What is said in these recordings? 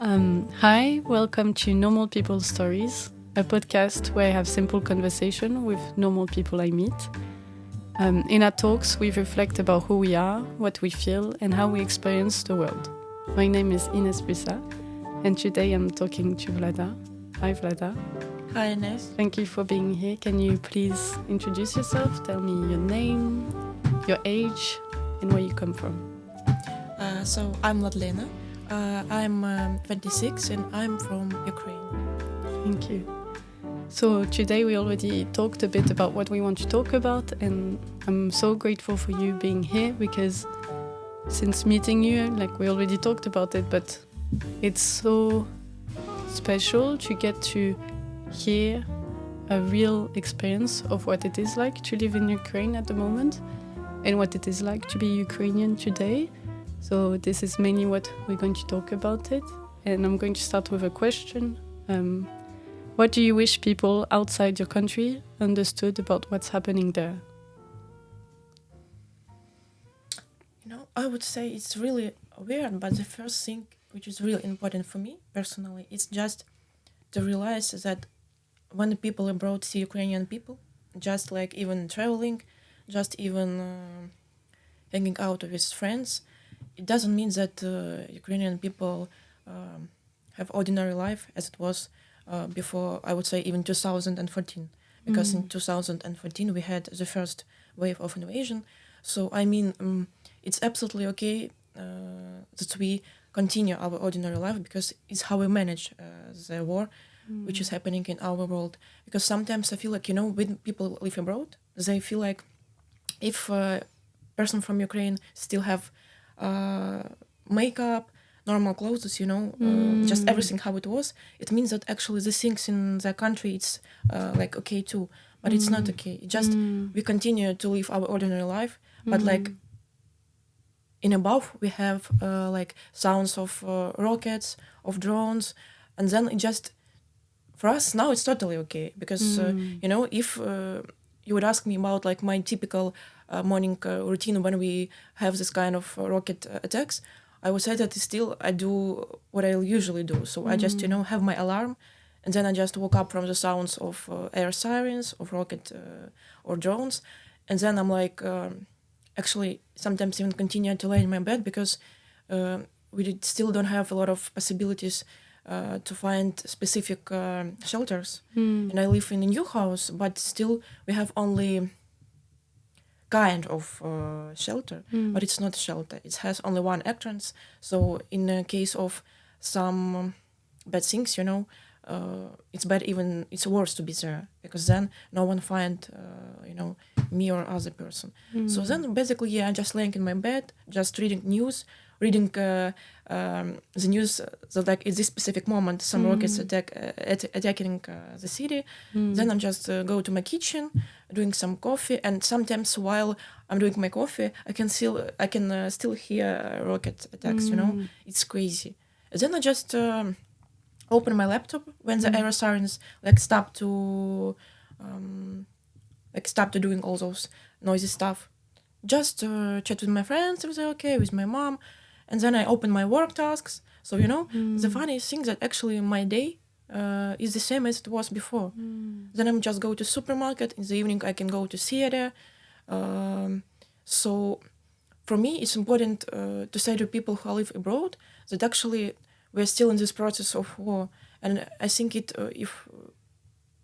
Hi, welcome to Normal People Stories, a podcast where I have simple conversation with normal people I meet. In our talks, we reflect about who we are, what we feel, and how we experience the world. My name is Inès Bussat, and today I'm talking to Vlada. Hi, Vlada. Hi, Inès. Thank you for being here. Can you please introduce yourself? Tell me your name, your age, and where you come from. So I'm Vladlena. I'm 26 and I'm from Ukraine. Thank you. So today we already talked a bit about what we want to talk about, and I'm so grateful for you being here because since meeting you, we already talked about it, but it's so special to get to hear a real experience of what it is like to live in Ukraine at the moment and what it is like to be Ukrainian today. So this is mainly what we're going to talk about it. And I'm going to start with a question. What do you wish people outside your country understood about what's happening there? I would say it's really weird, but the first thing which is really important for me personally is just to realize that when people abroad see Ukrainian people, just like even traveling, just even hanging out with friends, it doesn't mean that Ukrainian people have ordinary life as it was before, I would say, even 2014. Because in 2014 we had the first wave of invasion. So, I mean, it's absolutely okay that we continue our ordinary life because it's how we manage the war which is happening in our world. Because sometimes I feel like, when people live abroad, they feel like if a person from Ukraine still have makeup, normal clothes, just everything how it was, it means that actually the things in the country, it's okay too. But it's not okay. Just we continue to live our ordinary life, but in above we have sounds of rockets, of drones, and then it just, for us now it's totally okay because if you would ask me about my typical morning routine when we have this kind of rocket attacks, I would say that still I do what I usually do. So I just have my alarm, and then I just woke up from the sounds of air sirens, of rocket or drones, and then I'm actually sometimes even continue to lay in my bed because we still don't have a lot of possibilities to find specific shelters. And I live in a new house, but still we have only kind of shelter, but it's not a shelter. It has only one entrance. So in the case of some bad things, it's bad, even it's worse to be there because then no one find me or other person. So then basically I'm just laying in my bed, just reading news, reading the news that at this specific moment some rockets attacking the city. Then I'm just go to my kitchen, doing some coffee, and sometimes while I'm doing my coffee, I can still hear rocket attacks. It's crazy. Then I just open my laptop when the air sirens stop to doing all those noisy stuff. Just chat with my friends if they're okay, with my mom, and then I open my work tasks. So the funny thing that actually my day is the same as it was before. Then I'm just go to supermarket. In the evening I can go to theater. So for me it's important to say to people who live abroad that actually we're still in this process of war, and I think if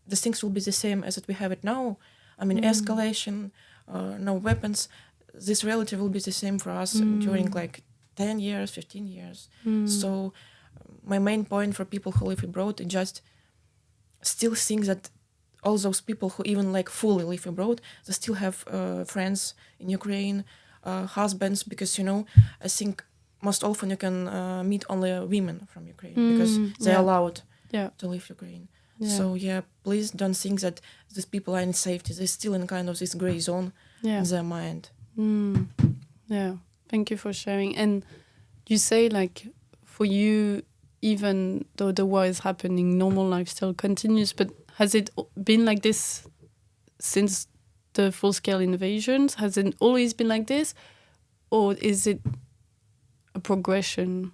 the things will be the same as we have it now, I mean escalation, no weapons, this reality will be the same for us during 10 years, 15 years. So my main point for people who live abroad is just still think that all those people who even fully live abroad, they still have friends in Ukraine, husbands, because I think most often you can meet only women from Ukraine because they're allowed to leave Ukraine. So please don't think that these people are in safety. They're still in kind of this gray zone in their mind. Thank you for sharing. And you say for you, even though the war is happening, normal life still continues, but has it been like this since the full-scale invasions? Has it always been like this? Or is it a progression?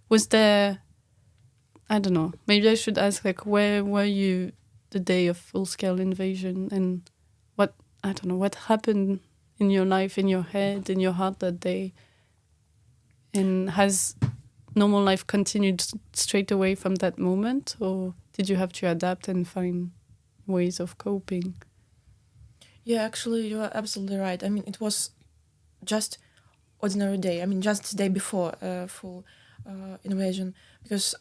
Was there I don't know. Maybe I should ask, like, where were you the day of full-scale invasion, and what, I don't know, what happened in your life, in your head, in your heart that day, and has normal life continued straight away from that moment, or did you have to adapt and find ways of coping? Yeah, actually, you are absolutely right. I mean, it was just ordinary day. I mean, just the day before full invasion, because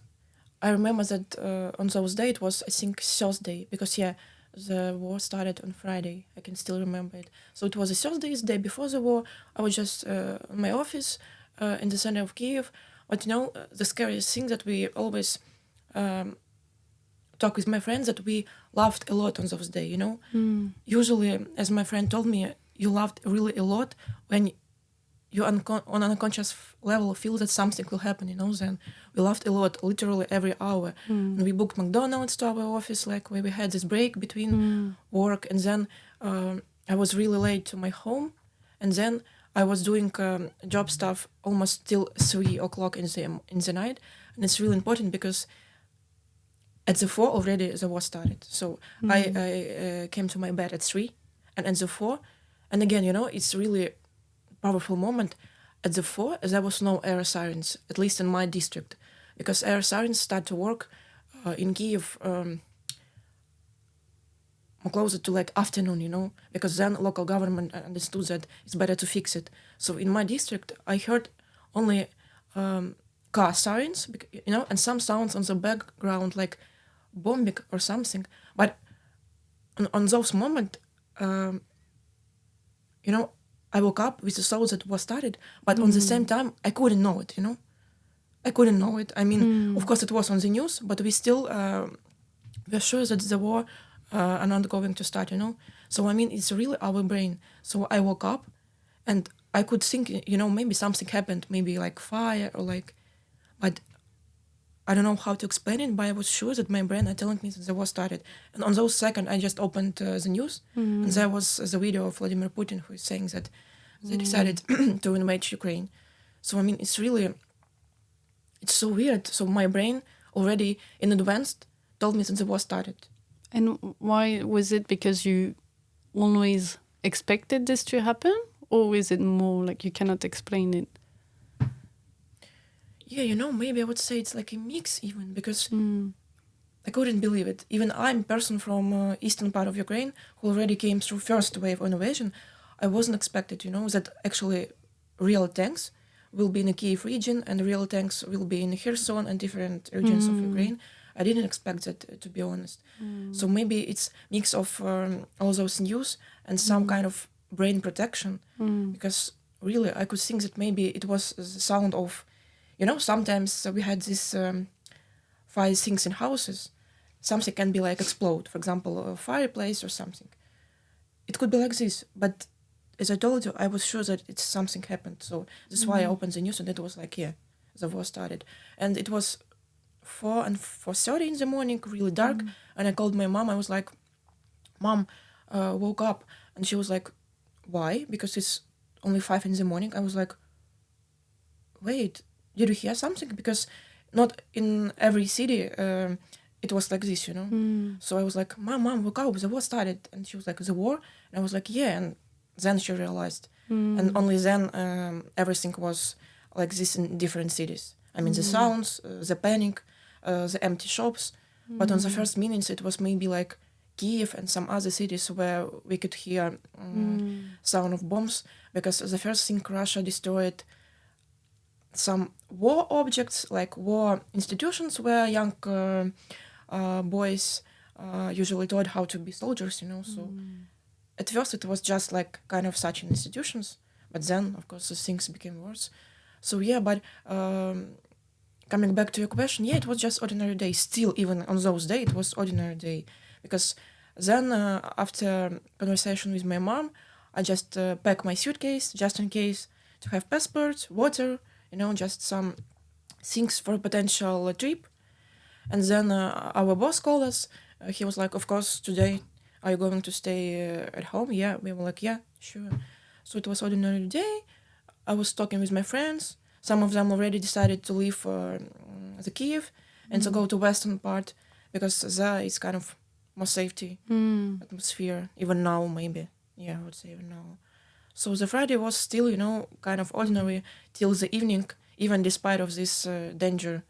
I remember that on those days it was, I think, Thursday, because the war started on Friday. I can still remember it. So it was a Thursday, the day before the war. I was just in my office in the center of Kiev. But the scariest thing that we always talk with my friends, that we laughed a lot on those days. Usually, as my friend told me, you laughed really a lot when you on an unconscious level feel that something will happen. Then we laughed a lot, literally every hour. And we booked McDonald's to our office, like where we had this break between work, and then I was really late to my home, and then I was doing job stuff almost till 3:00 in the night. And it's really important because at the 4 already the war started. So I came to my bed at 3, and at the 4, and again, it's really powerful moment. At the 4, there was no air sirens, at least in my district, because air sirens start to work in Kyiv closer to like afternoon, because then local government understood that it's better to fix it. So in my district, I heard only car sirens, and some sounds on the background like bombing or something. But on those moments, I woke up with the thought that was started, but on the same time, I couldn't know it, I couldn't know it. I mean, of course, it was on the news, but we still were sure that the war are not going to start, So, I mean, it's really our brain. So I woke up and I could think, maybe something happened, maybe like fire or like, but I don't know how to explain it, but I was sure that my brain are telling me that the war started. And on those seconds, I just opened the news, and there was the video of Vladimir Putin who is saying that they decided to invade Ukraine. So, I mean, it's so weird. So my brain already in advance told me that the war started. And why was it? Because you always expected this to happen? Or is it more like you cannot explain it? Yeah, maybe I would say it's like a mix even, because I couldn't believe it. Even I'm a person from eastern part of Ukraine who already came through first wave of invasion. I wasn't expected, that actually real tanks will be in the Kyiv region and real tanks will be in Kherson and different regions of Ukraine. I didn't expect that, to be honest. So maybe it's mix of all those news and some kind of brain protection, because really I could think that maybe it was the sound of, sometimes we had this fire things in houses. Something can be like explode, for example, a fireplace or something. It could be like this, but as I told you, I was sure that it's something happened. So that's why I opened the news, and it was like, the war started. And it was 4 and 4:30 in the morning, really dark. And I called my mom. I was like, Mom, woke up. And she was like, why? Because it's only 5 in the morning. I was like, wait, did you hear something? Because not in every city it was like this, So I was like, Mom, woke up, the war started. And she was like, the war? And I was like, yeah. And then she realized. And only then everything was like this in different cities. I mean, the sounds, the panic, the empty shops. But on the first minutes, it was maybe like Kiev and some other cities where we could hear sound of bombs. Because the first thing Russia destroyed some war objects, like war institutions where young boys usually taught how to be soldiers, So at first it was just like kind of such institutions, but then of course the things became worse. So but coming back to your question, it was just ordinary day. Still, even on those days, it was ordinary day, because then after conversation with my mom, I just pack my suitcase just in case to have passport, water, just some things for a potential trip. And then our boss called us. He was like, of course, today, are you going to stay at home? Yeah, we were like, yeah, sure. So it was ordinary day. I was talking with my friends. Some of them already decided to leave the Kyiv. and to go to western part because there is kind of more safety atmosphere, even now maybe. Yeah, I would say even now. So the Friday was still, kind of ordinary till the evening, even despite of this danger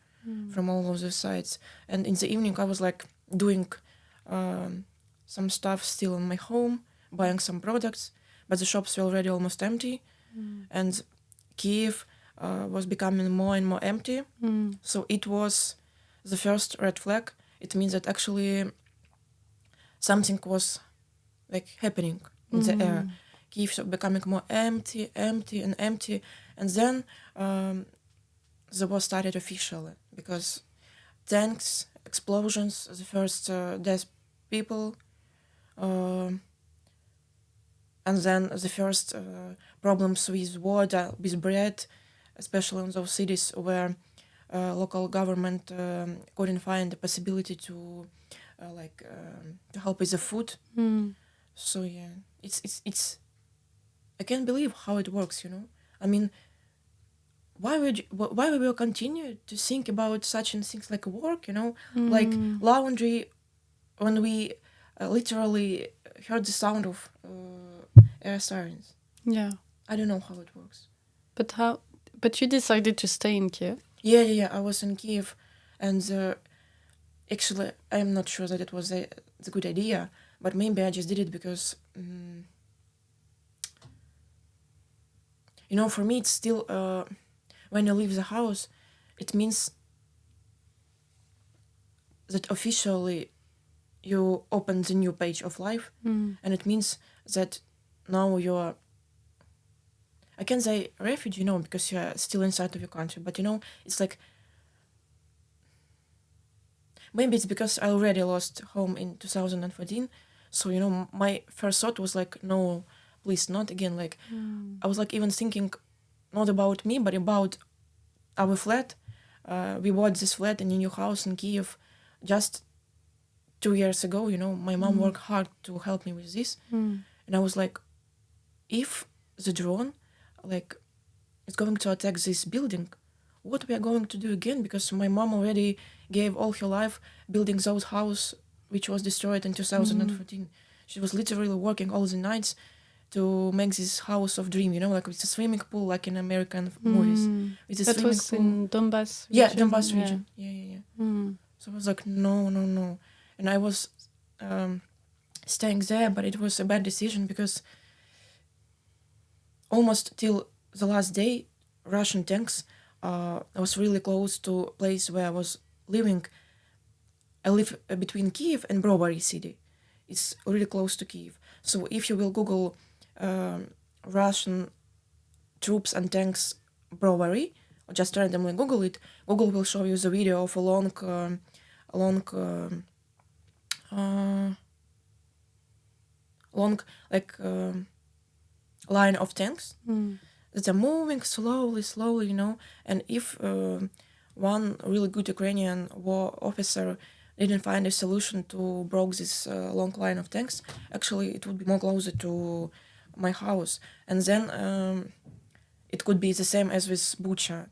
from all of the sides. And in the evening I was like doing some stuff still in my home, buying some products, but the shops were already almost empty. And Kyiv was becoming more and more empty. So it was the first red flag. It means that actually something was like happening in the air. Kyiv was becoming more empty. And then the war started officially because tanks, explosions, the first death people, and then the first problems with water, with bread, especially in those cities where local government couldn't find the possibility to to help with the food. So yeah, it's I can't believe how it works. I mean, why we will continue to think about such things like work? Like laundry, when we literally heard the sound of air sirens. Yeah. I don't know how it works. But you decided to stay in Kiev? Yeah. I was in Kiev, and actually, I'm not sure that it was the good idea, but maybe I just did it because, for me, it's still, when you leave the house, it means that officially you open the new page of life, and it means that now you're, I can't say refugee, because you're still inside of your country, but it's like, maybe it's because I already lost home in 2014, so my first thought was like, no, please not again. Like I was like even thinking not about me but about our flat. We bought this flat in a new house in Kyiv just 2 years ago. My mom worked hard to help me with this, and I was like, if the drone is going to attack this building, what we are going to do again? Because my mom already gave all her life building those house which was destroyed in 2014. She was literally working all the nights to make this house of dream, like with a swimming pool, like in American movies. With a that swimming was pool. in Donbass region? Yeah, Donbass region. Yeah. So I was like, no. And I was staying there, but it was a bad decision because almost till the last day, Russian tanks I was really close to a place where I was living. I live between Kyiv and Brovary city. It's really close to Kyiv. So if you will Google Russian troops and tanks Brovary, or just randomly Google it, Google will show you the video of a long line of tanks that are moving slowly, and if one really good Ukrainian war officer didn't find a solution to break this long line of tanks, actually it would be more closer to my house. And then it could be the same as with Bucha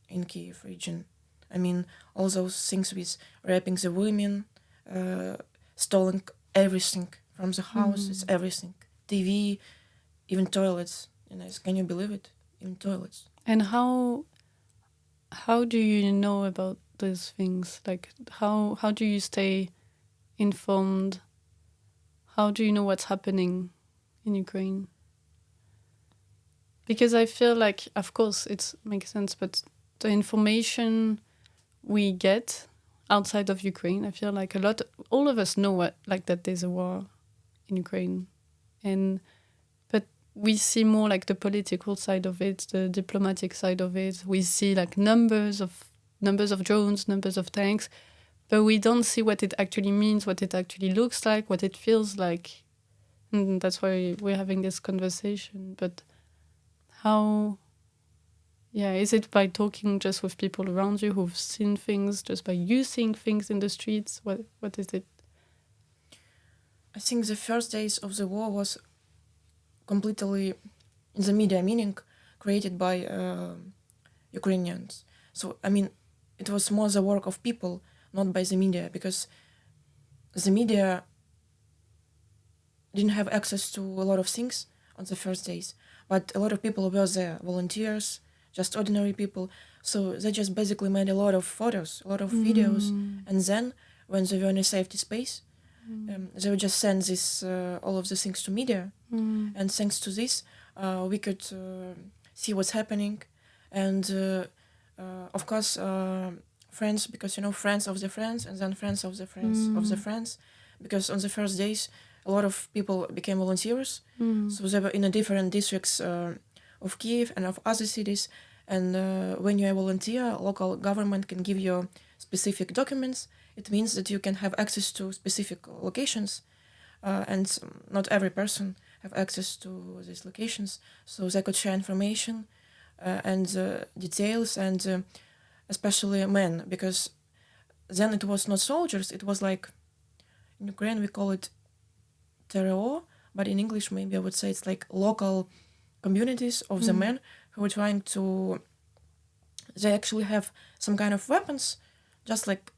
in Kyiv region. I mean, all those things with raping the women, stealing everything from the house, it's everything. TV, even toilets. Can you believe it? Even toilets. And how do you know about these things? Like how do you stay informed? How do you know what's happening in Ukraine? Because I feel like, of course, it makes sense, but the information we get outside of Ukraine, I feel like all of us know that there's a war in Ukraine, but we see more like the political side of it, the diplomatic side of it. We see like numbers of drones, numbers of tanks, but we don't see what it actually means, what it actually looks like, what it feels like. And that's why we're having this conversation. But how, is it by talking just with people around you who've seen things, just by you seeing things in the streets? What is it? I think the first days of the war was completely in the media, meaning created by Ukrainians. So, I mean, it was more the work of people, not by the media, because the media didn't have access to a lot of things on the first days, but a lot of people were there, volunteers, just ordinary people. So they just basically made a lot of photos, a lot of videos, and then when they were in a safety space, they would just send this all of the things to media, and thanks to this, we could see what's happening, and of course, friends, because friends of the friends, and then friends of the friends of the friends, because on the first days, a lot of people became volunteers, so they were in a different districts of Kiev and of other cities, and when you're a volunteer, local government can give you specific documents. It means that you can have access to specific locations, and not every person have access to these locations, so they could share information and details, and especially men, because then it was not soldiers, it was like, in Ukraine we call it TRO, but in English maybe I would say it's like local communities of the men who were trying to, they actually have some kind of weapons, just like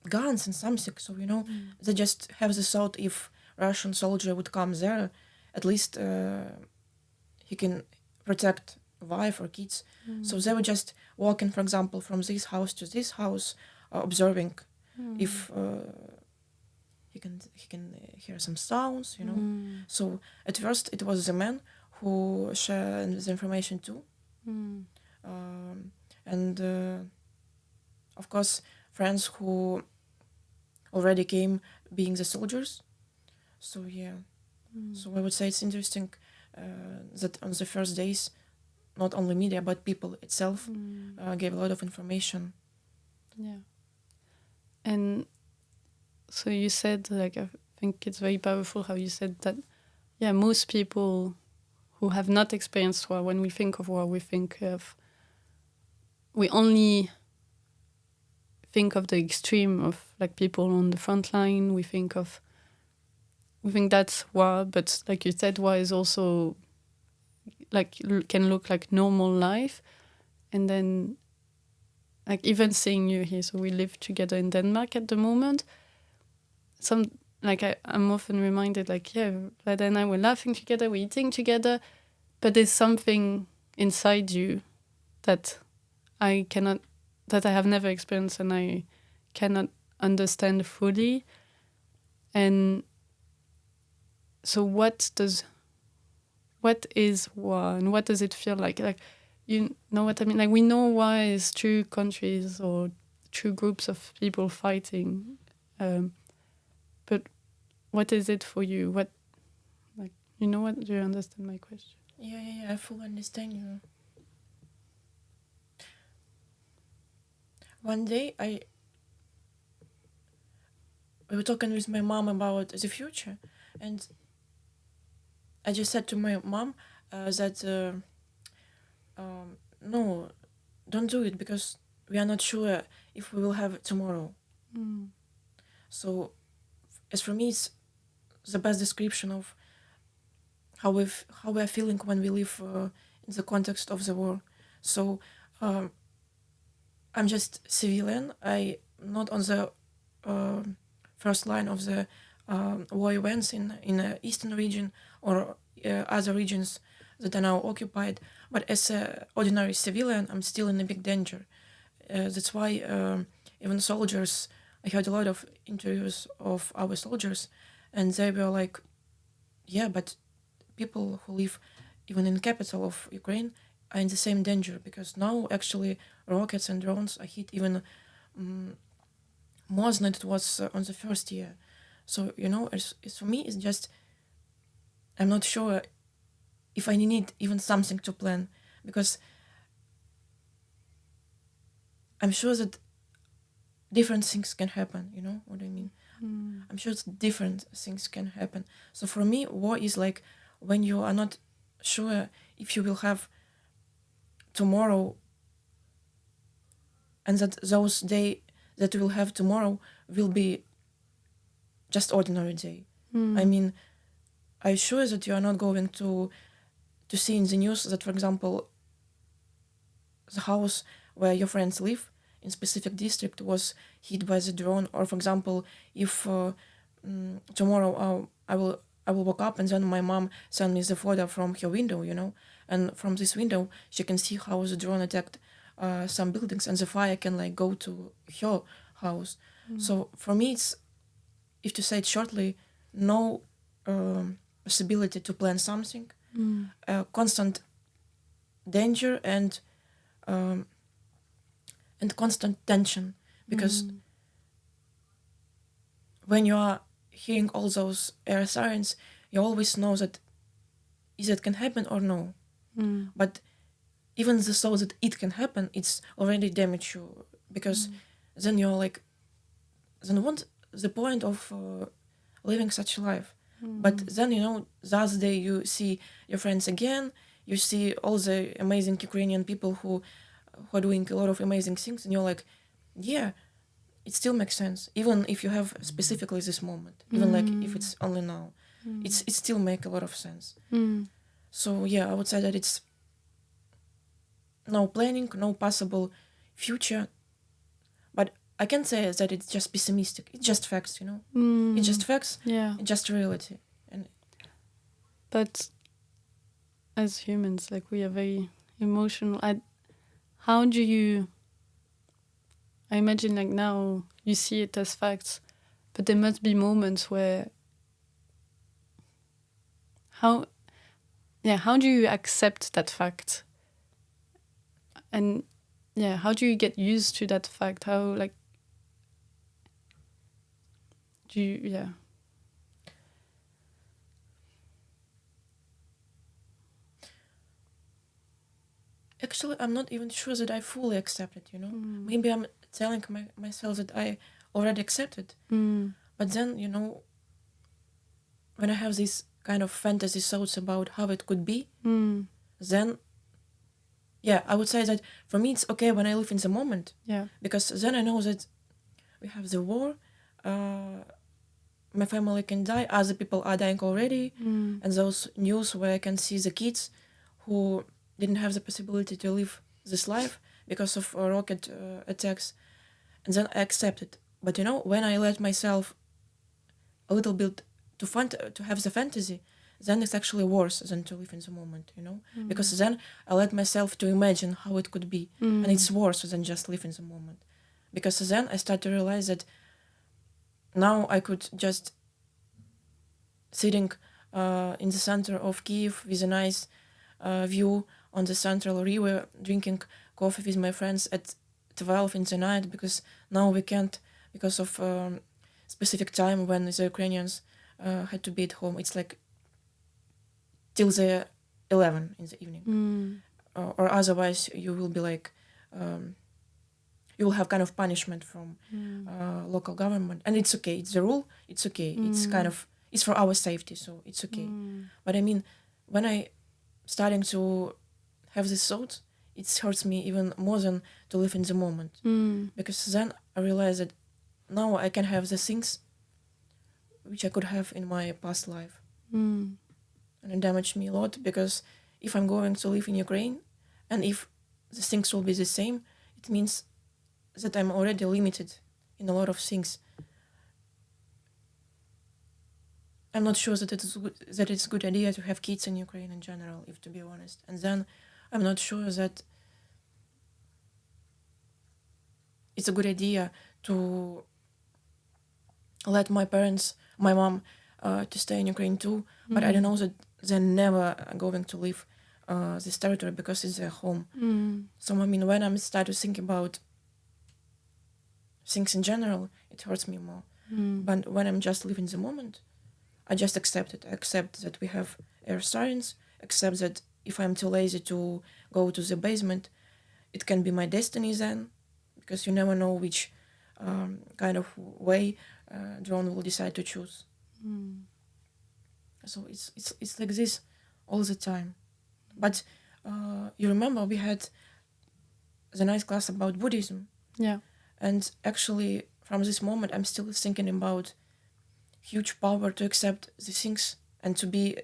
guns and something, so they just have the thought, if Russian soldier would come there, at least he can protect wife or kids. So they were just walking, for example, from this house to this house, observing if he can hear some sounds, So at first it was the men who shared the information too, and of course friends who already came being the soldiers. So yeah, so I would say it's interesting that on the first days, not only media but people itself gave a lot of information. Yeah. And so you said, like, I think it's very powerful how you said that, yeah, most people who have not experienced war, when we think of war, we only think of the extreme of like people on the front line. We think that's war, but like you said, war is also like can look like normal life. And then like even seeing you here, so we live together in Denmark at the moment. I'm often reminded, like, yeah, Vlada and I were laughing together, we're eating together, but there's something inside you that I have never experienced and I cannot understand fully. And so what is war and what does it feel like? Like, you know what I mean? Like, we know war is two countries or two groups of people fighting, but what is it for you? What, like, you know what? Do you understand my question? Yeah, I fully understand you. One day we were talking with my mom about the future, and I just said to my mom that no, don't do it, because we are not sure if we will have tomorrow. So as for me, it's the best description of how we are feeling when we live in the context of the war. So I'm just civilian. I not on the first line of the war events in the eastern region or other regions that are now occupied. But as an ordinary civilian, I'm still in a big danger. That's why even soldiers, I heard a lot of interviews of our soldiers, and they were like, yeah, but people who live even in the capital of Ukraine are in the same danger, because now actually rockets and drones are hit even more than it was on the first year. So, it's for me, it's just, I'm not sure if I need even something to plan, because I'm sure that different things can happen, you know what I mean? I'm sure different things can happen. So for me, war is like when you are not sure if you will have tomorrow, and that those day that you will have tomorrow will be just ordinary day. I mean, I'm sure that you are not going to see in the news that, for example, the house where your friends live in specific district was hit by the drone, or for example, if tomorrow I will wake up and then my mom send me the photo from her window, and from this window she can see how the drone attacked some buildings, and the fire can like go to her house. So for me, it's, if to say it shortly, no possibility to plan something, constant danger and constant tension, because when you are hearing all those air sirens, you always know that is it can happen or no. But even the thought that it can happen, it's already damage you, because then you're like, then what's the point of living such a life? But then, the other day you see your friends again, you see all the amazing Ukrainian people who are doing a lot of amazing things, and you're like, yeah, it still makes sense, even if you have specifically this moment, even like if it's only now, it still make a lot of sense. So yeah, I would say that it's no planning, no possible future, but I can't say that it's just pessimistic. It's just facts, It's just facts. Yeah. It's just reality. But as humans, like, we are very emotional. How do you? I imagine like now you see it as facts, but there must be moments where. How do you accept that fact? And how do you get used to that fact? How, like, do you, Actually, I'm not even sure that I fully accept it, Maybe I'm telling myself that I already accepted. But then, when I have these kind of fantasy thoughts about how it could be, then, I would say that for me it's okay when I live in the moment. Yeah. Because then I know that we have the war, my family can die, other people are dying already, and those news where I can see the kids who didn't have the possibility to live this life because of rocket attacks, and then I accept it. But when I let myself a little bit to have the fantasy, then it's actually worse than to live in the moment, because then I let myself to imagine how it could be, and it's worse than just live in the moment, because then I start to realize that now I could just sitting in the center of Kyiv with a nice view on the central river, drinking coffee with my friends at 12 in the night, because now we can't, because of specific time when the Ukrainians had to be at home. It's like till the 11 in the evening, or otherwise you will be like, you will have kind of punishment from local government, and it's okay. It's the rule. It's okay. It's kind of, it's for our safety, so it's okay. But I mean, when I starting to have this thought, it hurts me even more than to live in the moment, because then I realize that now I can have the things which I could have in my past life, and it damaged me a lot, because if I'm going to live in Ukraine, and if the things will be the same, it means that I'm already limited in a lot of things. I'm not sure that it's a good idea to have kids in Ukraine in general, if to be honest. And then I'm not sure that it's a good idea to let my mom, to stay in Ukraine too. But I don't know that they're never going to leave this territory because it's their home. So I mean, when I start to think about things in general, it hurts me more. But when I'm just living the moment, I just accept it. I accept that we have air sirens, accept that if I'm too lazy to go to the basement, it can be my destiny then, because you never know which kind of way drone will decide to choose. So it's like this all the time. But you remember we had the nice class about Buddhism. Yeah. And actually, from this moment, I'm still thinking about huge power to accept the things and to be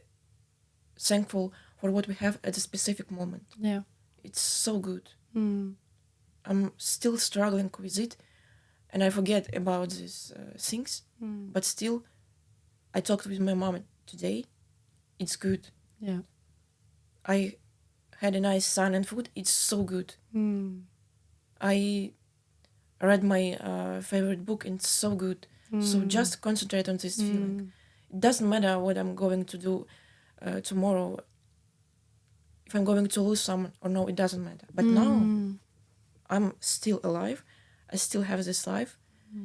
thankful for what we have at a specific moment. Yeah. It's so good. I'm still struggling with it, and I forget about these things. But still, I talked with my mom today. It's good. Yeah. I had a nice sun and food. It's so good. I read my favorite book, and it's so good. So just concentrate on this feeling. It doesn't matter what I'm going to do tomorrow. If I'm going to lose someone or no, it doesn't matter. But now I'm still alive. I still have this life.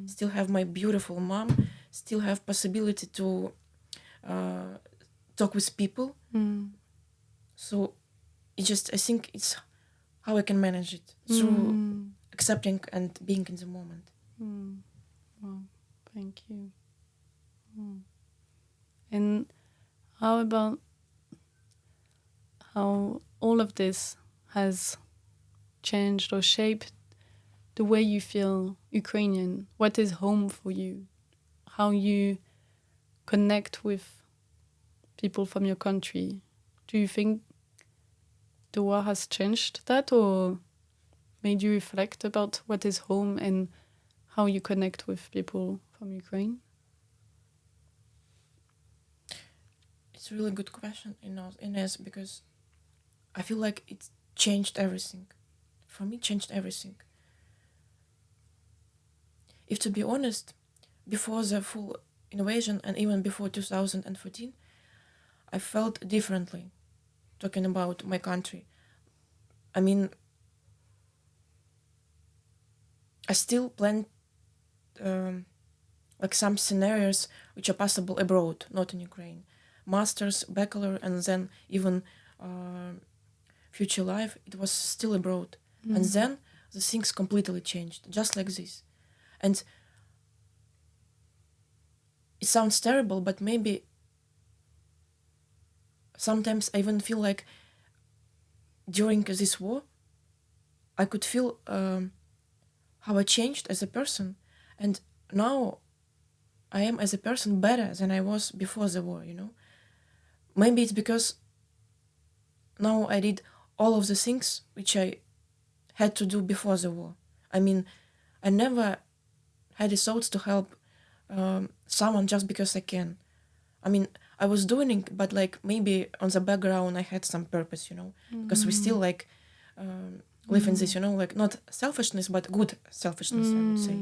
Still have my beautiful mom. Still have possibility to talk with people. So it just, I think it's how I can manage it through accepting and being in the moment. Wow, thank you. And how about how all of this has changed or shaped the way you feel Ukrainian? What is home for you? How you connect with people from your country? Do you think the war has changed that or made you reflect about what is home and how you connect with people from Ukraine? It's a really good question, Inès, because I feel like it changed everything. For me, it changed everything. If to be honest, before the full invasion and even before 2014, I felt differently talking about my country. I mean, I still planned like some scenarios which are possible abroad, not in Ukraine. Masters, bachelor, and then even future life, it was still abroad. And then the things completely changed, just like this. And it sounds terrible, but maybe sometimes I even feel like during this war, I could feel how I changed as a person. And now I am as a person better than I was before the war, you know? Maybe it's because now I did all of the things which I had to do before the war. I mean, I never had the thoughts to help someone just because I can. I mean, I was doing it, but like maybe on the background I had some purpose, you know, because we still like live in this, you know, like not selfishness, but good selfishness, I would say.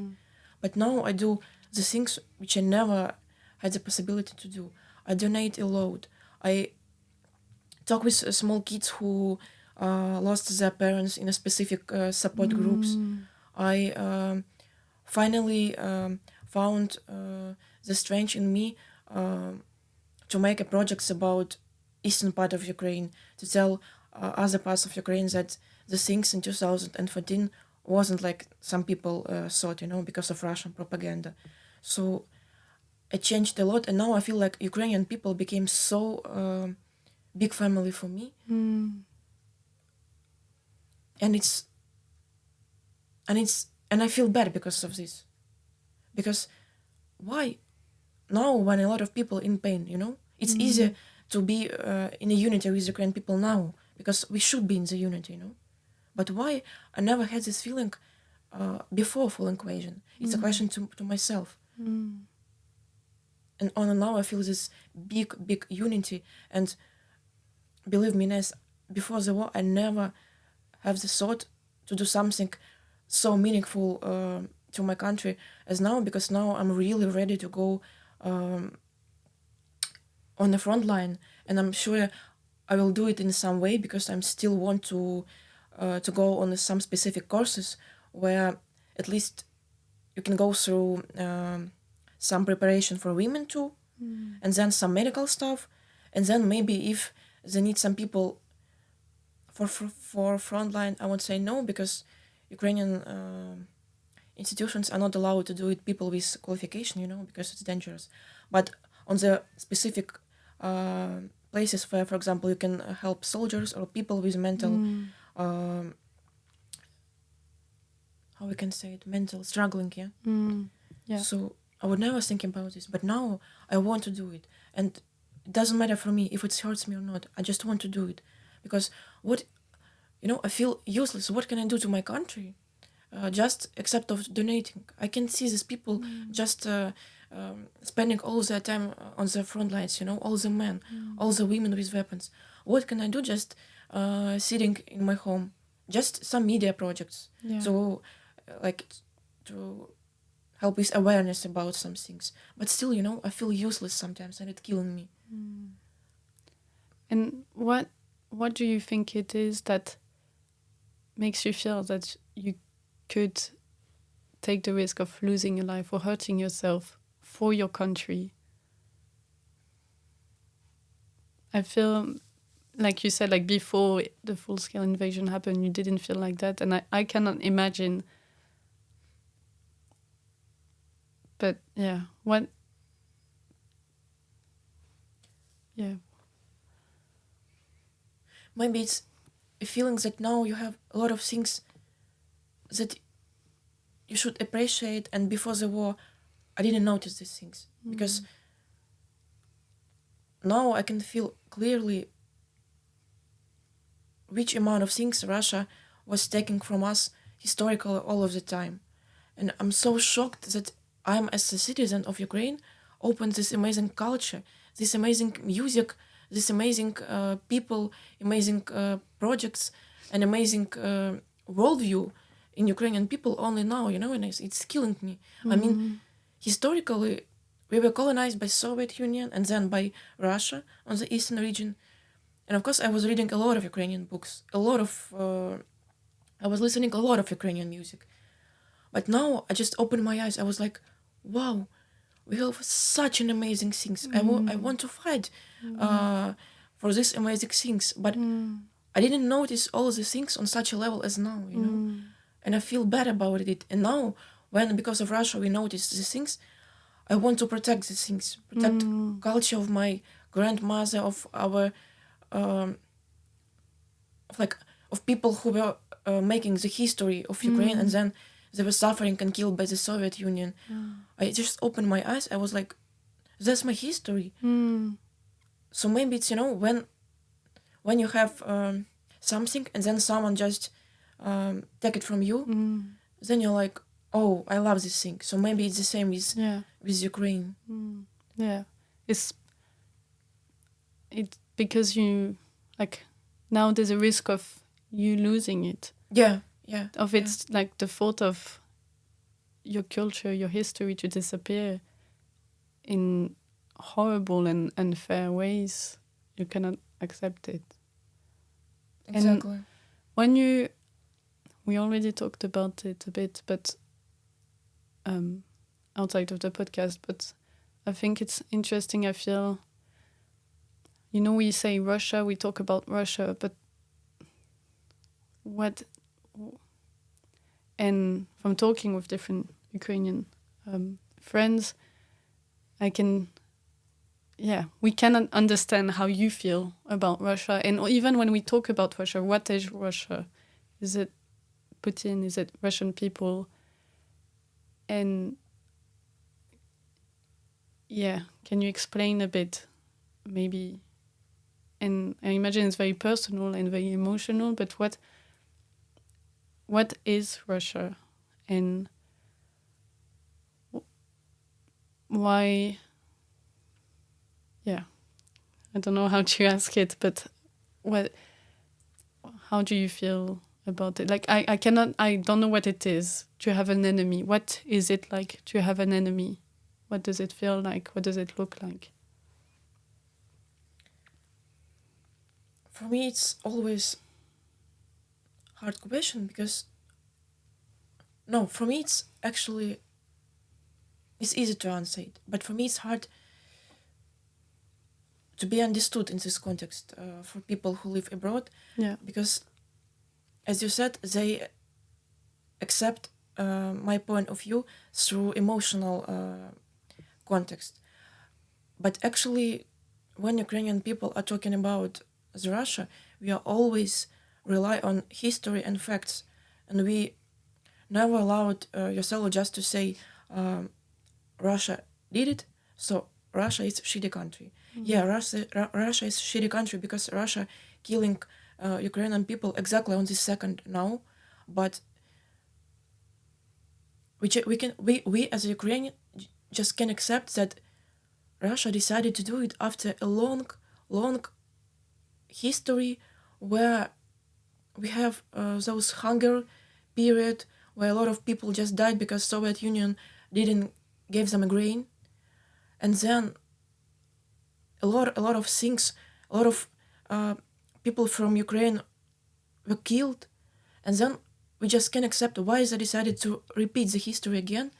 But now I do the things which I never had the possibility to do. I donate a lot. I talk with small kids who lost their parents in a specific support groups. I finally found the strength in me to make a projects about eastern part of Ukraine, to tell other parts of Ukraine that the things in 2014 wasn't like some people thought, you know, because of Russian propaganda. So it changed a lot, and now I feel like Ukrainian people became so big family for me. And I feel bad because of this. Because why? Now when a lot of people in pain, you know, it's easier to be in a unity with Ukrainian people now, because we should be in the unity, you know. But why I never had this feeling before full invasion? It's a question to myself. And on and now I feel this big unity. And believe me, Inès, before the war I never have the thought to do something so meaningful to my country as now, because now I'm really ready to go on the front line, and I'm sure I will do it in some way, because I'm still want to go on some specific courses where at least you can go through some preparation for women too, and then some medical stuff, and then maybe if they need some people for frontline, I won't say no, because Ukrainian institutions are not allowed to do it people with qualification, you know, because it's dangerous. But on the specific places where, for example, you can help soldiers or people with mental, how we can say it, mental struggling, yeah? So I would never think about this, but now I want to do it. And it doesn't matter for me if it hurts me or not. I just want to do it. Because I feel useless. What can I do to my country? just except of donating. I can see these people just spending all their time on the front lines, all the men, all the women with weapons. What can I do just sitting in my home? Just some media projects. Yeah. So, like, to help with awareness about some things. But still, I feel useless sometimes and it's killing me. And what do you think it is that makes you feel that you could take the risk of losing your life or hurting yourself for your country? I feel like you said, like before the full-scale invasion happened, you didn't feel like that, and I cannot imagine. But yeah, what? Yeah. Maybe it's a feeling that now you have a lot of things that you should appreciate, and before the war, I didn't notice these things because now I can feel clearly which amount of things Russia was taking from us historically all of the time. And I'm so shocked that I'm, as a citizen of Ukraine, opened this amazing culture, this amazing music, this amazing people, amazing projects, and amazing worldview in Ukrainian people only now, and it's killing me. I mean, historically, we were colonized by Soviet Union and then by Russia on the eastern region. And of course, I was reading a lot of Ukrainian books, I was listening a lot of Ukrainian music. But now I just opened my eyes. I was like, wow, we have such an amazing things. I want to fight for these amazing things. But I didn't notice all the things on such a level as now, And I feel bad about it. And now, when because of Russia we notice these things, I want to protect these things, protect culture of my grandmother, of our of people who were making the history of Ukraine, and then they were suffering and killed by the Soviet Union. I just opened my eyes. I was like, that's my history. So maybe it's, when you have something and then someone just take it from you, then you're like, oh, I love this thing. So maybe it's the same with Ukraine. Yeah. It's because you, like, now there's a risk of you losing it. Yeah. Of it's like the thought of your culture, your history to disappear in horrible and unfair ways. You cannot accept it. Exactly. And when we already talked about it a bit, but outside of the podcast, but I think it's interesting. I feel, we say Russia, we talk about Russia, but and from talking with different Ukrainian friends, we cannot understand how you feel about Russia. And even when we talk about Russia, what is Russia? Is it Putin? Is it Russian people? And can you explain a bit, maybe? And I imagine it's very personal and very emotional, but what is Russia, and why? I don't know how to ask it, but how do you feel about it? Like, I don't know what it is to have an enemy. What is it like to have an enemy? What does it feel like? What does it look like? For me, it's always hard question because for me it's easy to answer it, but for me it's hard to be understood in this context for people who live abroad, because as you said, they accept my point of view through emotional context. But actually, when Ukrainian people are talking about the Russia, we are always rely on history and facts, and we never allowed yourself just to say Russia did it, so Russia is a shitty country. Yeah, Russia is a shitty country because Russia killing Ukrainian people exactly on this second now, but we as a Ukrainian just can accept that Russia decided to do it after a long history where we have those hunger period where a lot of people just died because Soviet Union didn't give them a grain, and then a lot of things, a lot of people from Ukraine were killed, and then we just can't accept why they decided to repeat the history again,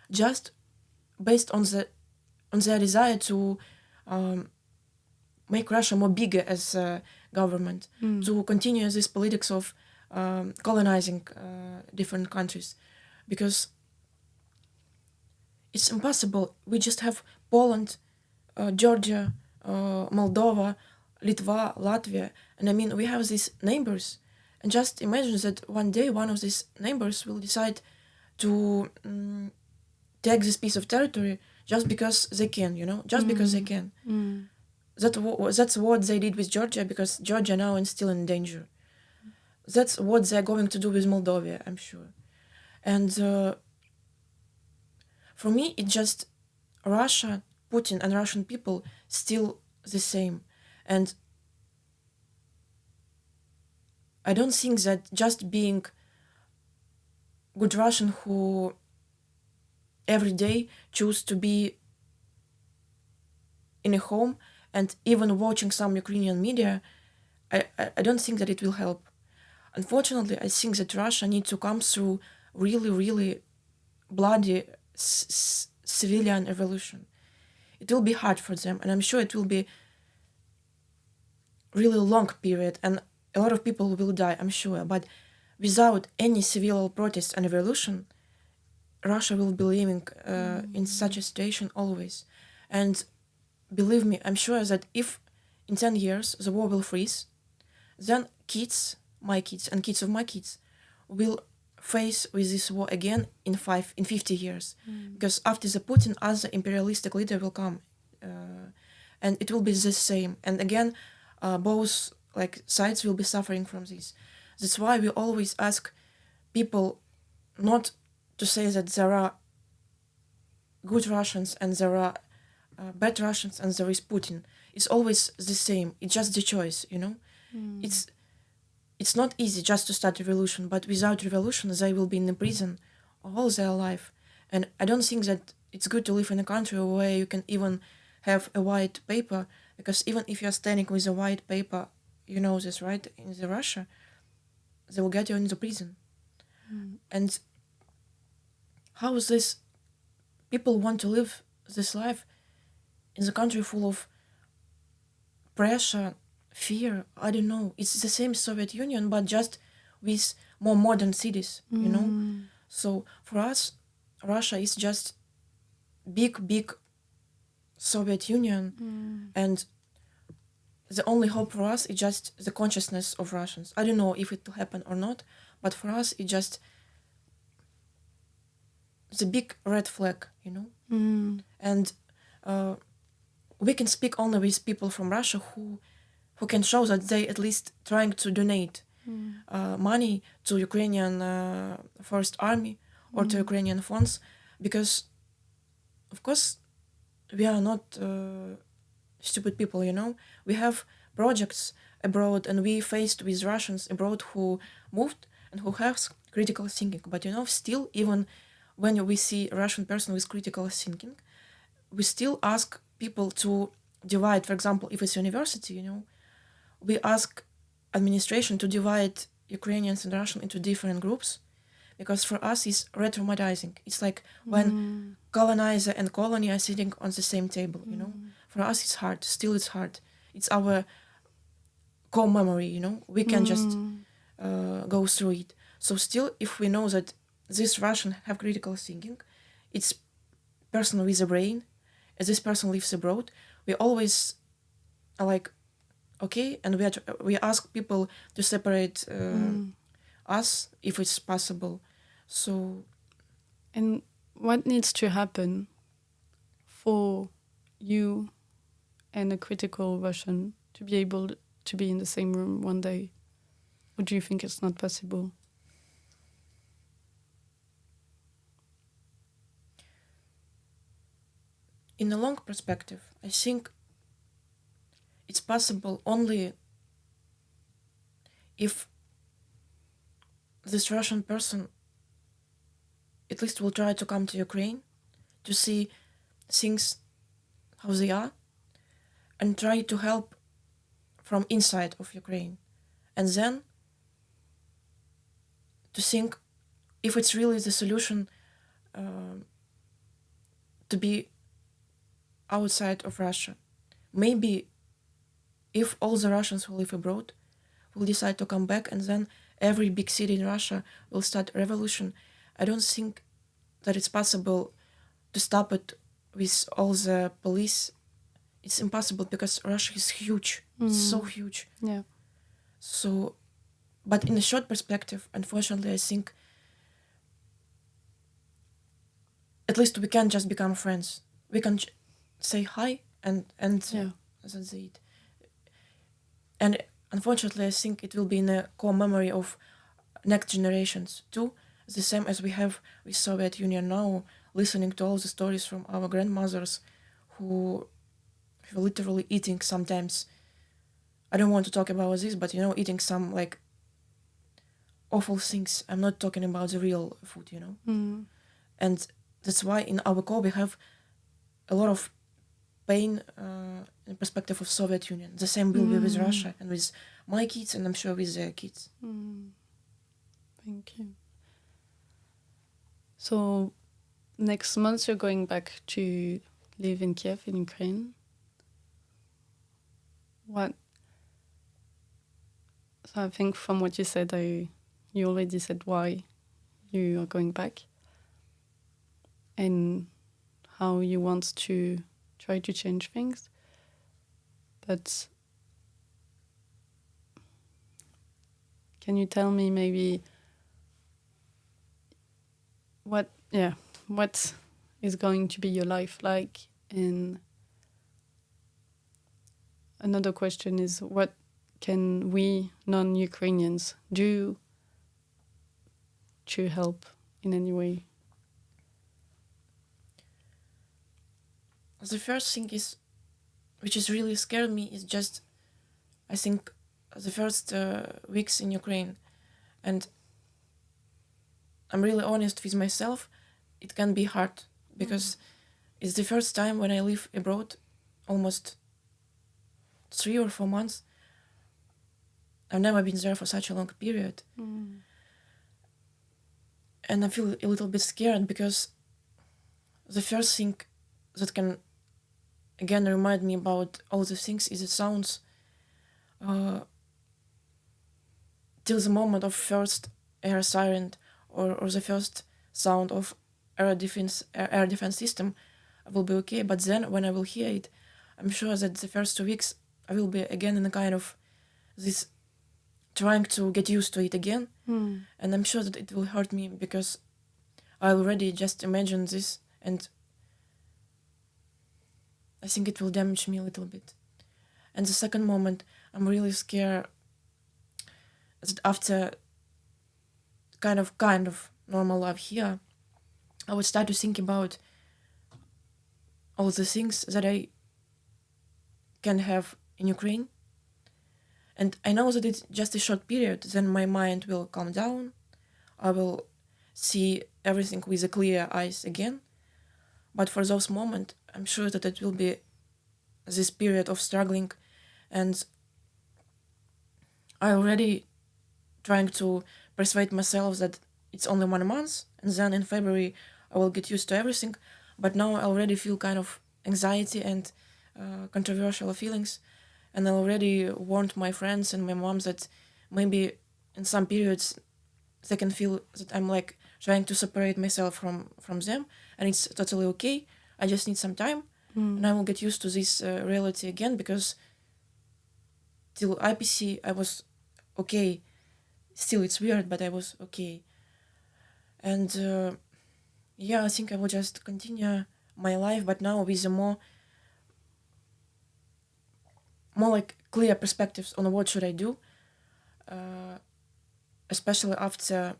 just based on their desire to make Russia more bigger as a government, to continue this politics of colonizing different countries, because it's impossible. We just have Poland, Georgia, Moldova, Litva, Latvia, and I mean we have these neighbors, and just imagine that one day one of these neighbors will decide to take this piece of territory just because they can, just because they can. That's what they did with Georgia, because Georgia now is still in danger. That's what they're going to do with Moldova, I'm sure. And for me, it's just Russia, Putin, and Russian people still the same. And I don't think that just being good Russian who every day choose to be in a home and even watching some Ukrainian media, I don't think that it will help. Unfortunately, I think that Russia needs to come through really, really bloody civilian revolution. It will be hard for them, and I'm sure it will be really long period, and a lot of people will die, I'm sure. But without any civil protest and revolution, Russia will be living in such a situation always. And believe me, I'm sure that if in 10 years the war will freeze, then kids, my kids and kids of my kids, will face with this war again in 50 years. Because after the Putin, other imperialistic leader will come, and it will be the same. And again, both sides will be suffering from this. That's why we always ask people not to say that there are good Russians and there are bad Russians and there is Putin. It's always the same. It's just the choice, It's not easy just to start a revolution, but without revolution, they will be in the prison all their life. And I don't think that it's good to live in a country where you can even have a white paper, because even if you're standing with a white paper, you know this, right? In Russia, they will get you into prison. And how is this? People want to live this life in the country full of pressure, fear. I don't know. It's the same Soviet Union, but just with more modern cities, So for us, Russia is just big Soviet Union, and the only hope for us is just the consciousness of Russians. I don't know if it will happen or not, but for us, it's just the big red flag, And we can speak only with people from Russia who can show that they at least trying to donate money to Ukrainian First Army or to Ukrainian funds, because, of course, we are not stupid people, We have projects abroad, and we faced with Russians abroad who moved and who have critical thinking. But, still, even when we see a Russian person with critical thinking, we still ask people to divide. For example, if it's university, we ask administration to divide Ukrainians and Russian into different groups, because for us it's re-traumatizing. It's like when colonizer and colony are sitting on the same table, For us it's hard. Still it's hard. It's our core memory, We can just go through it. So still, if we know that this Russian have critical thinking, it's person with a brain, as this person lives abroad, we always are like, okay, and we ask people to separate us if it's possible. So, and what needs to happen for you and a critical Russian to be able to be in the same room one day? Or do you think it's not possible? in a long perspective, I think it's possible only if this Russian person at least will try to come to Ukraine to see things how they are and try to help from inside of Ukraine, and then to think if it's really the solution to be outside of Russia. Maybe if all the Russians who live abroad will decide to come back and then every big city in Russia will start a revolution, I don't think that it's possible to stop it with all the police. It's impossible because Russia is huge, it's so huge. Yeah. So, but in a short perspective, unfortunately, I think at least we can just become friends. We can say hi and that's it. And unfortunately, I think it will be in a core memory of next generations too, the same as we have with Soviet Union now, listening to all the stories from our grandmothers who were literally eating sometimes. I don't want to talk about this, but eating some like awful things. I'm not talking about the real food, And that's why in our core we have a lot of pain in perspective of Soviet Union. The same will be with Russia and with my kids, and I'm sure with their kids. Thank you. So next month you're going back to live in Kiev in Ukraine. So I think from what you said, you already said why you are going back and how you want to try to change things. But can you tell me maybe what is going to be your life like? And another question is, what can we non-Ukrainians do to help in any way? The first thing is, which is really scared me, is just, I think, the first weeks in Ukraine. And I'm really honest with myself, it can be hard because it's the first time when I live abroad, almost 3 or 4 months. I've never been there for such a long period. And I feel a little bit scared because the first thing that can again remind me about all the things is it sounds till the moment of first air siren or the first sound of air defense system, I will be okay. But then when I will hear it, I'm sure that the first 2 weeks I will be again in a kind of this trying to get used to it again. And I'm sure that it will hurt me because I already just imagine this, and I think it will damage me a little bit. And the second moment, I'm really scared that after kind of normal life here, I would start to think about all the things that I can have in Ukraine. And I know that it's just a short period, then my mind will calm down. I will see everything with a clear eyes again. But for those moments, I'm sure that it will be this period of struggling. And I already trying to persuade myself that it's only 1 month, and then in February I will get used to everything. But now I already feel kind of anxiety and controversial feelings. And I already warned my friends and my mom that maybe in some periods they can feel that I'm like trying to separate myself from them, and it's totally okay. I just need some time, and I will get used to this reality again, because till IPC I was okay. Still it's weird, but I was okay. And I think I will just continue my life, but now with a more like clear perspectives on what should I do, especially after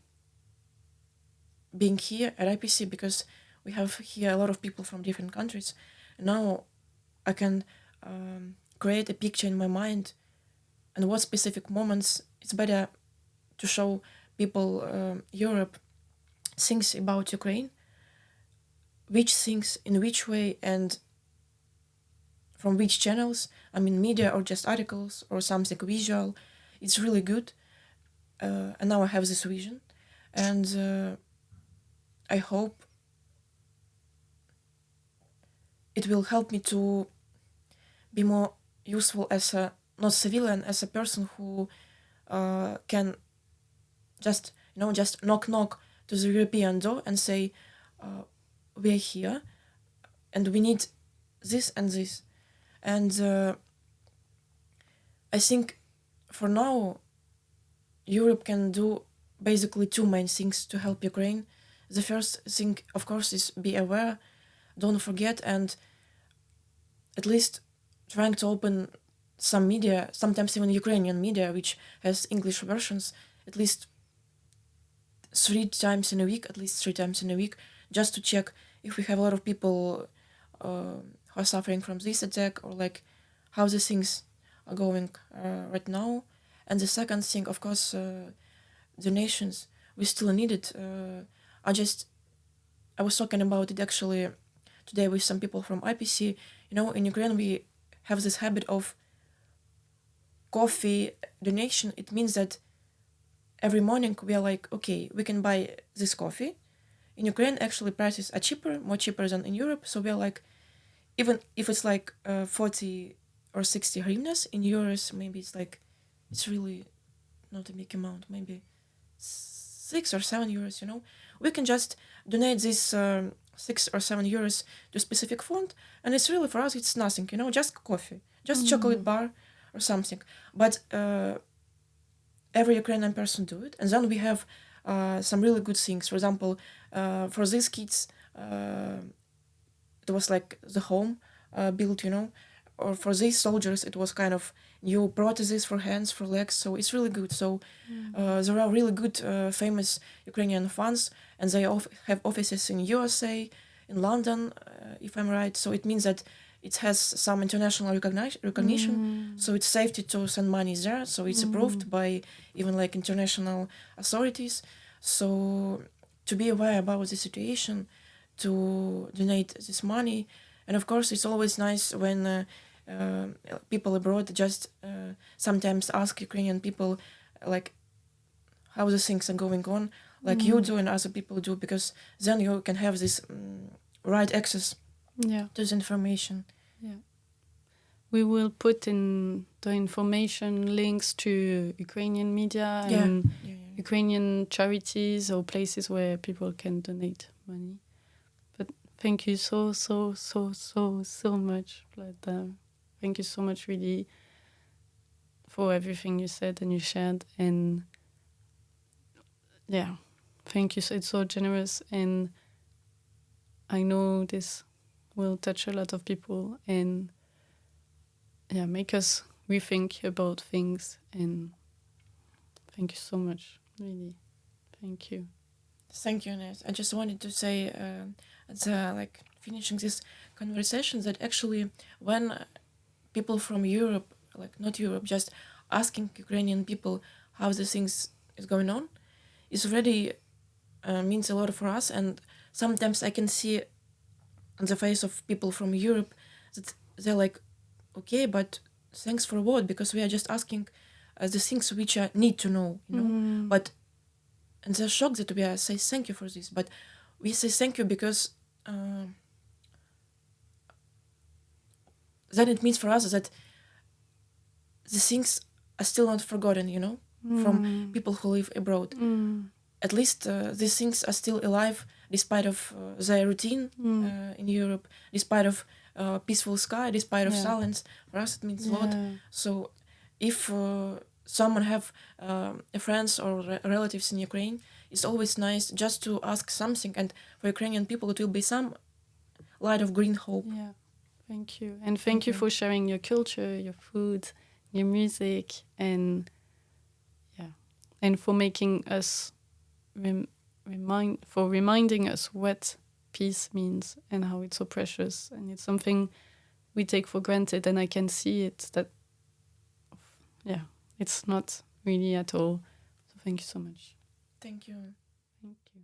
being here at IPC, because we have here a lot of people from different countries, Now I can create a picture in my mind, and what specific moments it's better to show people Europe things about Ukraine, which things in which way and from which channels, I mean media or just articles or something visual. It's really good. And now I have this vision, and I hope it will help me to be more useful as a not civilian, as a person who can just just knock to the European door and say we're here and we need this and this. And I think for now Europe can do basically two main things to help Ukraine. The first thing, of course, is be aware, don't forget, and at least trying to open some media, sometimes even Ukrainian media, which has English versions, at least 3 times in a week, just to check if we have a lot of people who are suffering from this attack, or like how the things are going right now. And the second thing, of course, donations. We still need it. I was talking about it actually today with some people from IPC. In Ukraine we have this habit of coffee donation. It means that every morning we are like, okay, we can buy this coffee. In Ukraine, actually prices are cheaper, more cheaper than in Europe. So we are like, even if it's like 40 or 60 hryvnias in euros, maybe it's really not a big amount, maybe 6 or 7 euros, we can just donate this 6 or 7 euros to a specific fund, and it's really, for us, it's nothing, just coffee, just chocolate bar or something. But every Ukrainian person do it, and then we have some really good things. For example, for these kids, it was like the home built, or for these soldiers, it was kind of new prostheses for hands, for legs. So it's really good. So there are really good, famous Ukrainian funds, and they have offices in USA, in London, if I'm right. So it means that it has some international recognition. So it's safe to send money there. So it's approved by even like international authorities. So to be aware about the situation, to donate this money. And of course, it's always nice when people abroad just sometimes ask Ukrainian people, like, how the things are going on, like you do and other people do, because then you can have this right access to this information. Yeah. We will put in the information links to Ukrainian media and Ukrainian charities or places where people can donate money. But thank you so much, Vladlena. Thank you so much, really, for everything you said and you shared. And yeah, thank you. It's so generous. And I know this will touch a lot of people and make us rethink about things. And thank you so much, really. Thank you. Thank you, Inès. I just wanted to say, finishing this conversation, that actually when people from Europe, not Europe, just asking Ukrainian people how the things is going on, is already means a lot for us. And sometimes I can see on the face of people from Europe that they're like, okay, but thanks for what? Because we are just asking the things which I need to know, But and they're shocked that we are say thank you for this, but we say thank you because then it means for us that the things are still not forgotten, from people who live abroad. At least these things are still alive despite of their routine in Europe, despite of peaceful sky, despite of silence. For us it means a lot. So if someone have friends or relatives in Ukraine, it's always nice just to ask something, and for Ukrainian people it will be some light of green hope. Yeah, thank you. And thank you for sharing your culture, your food, your music, and for making us reminding us what peace means and how it's so precious, and it's something we take for granted, and I can see it that it's not really at all. So thank you so much. Thank you. Thank you.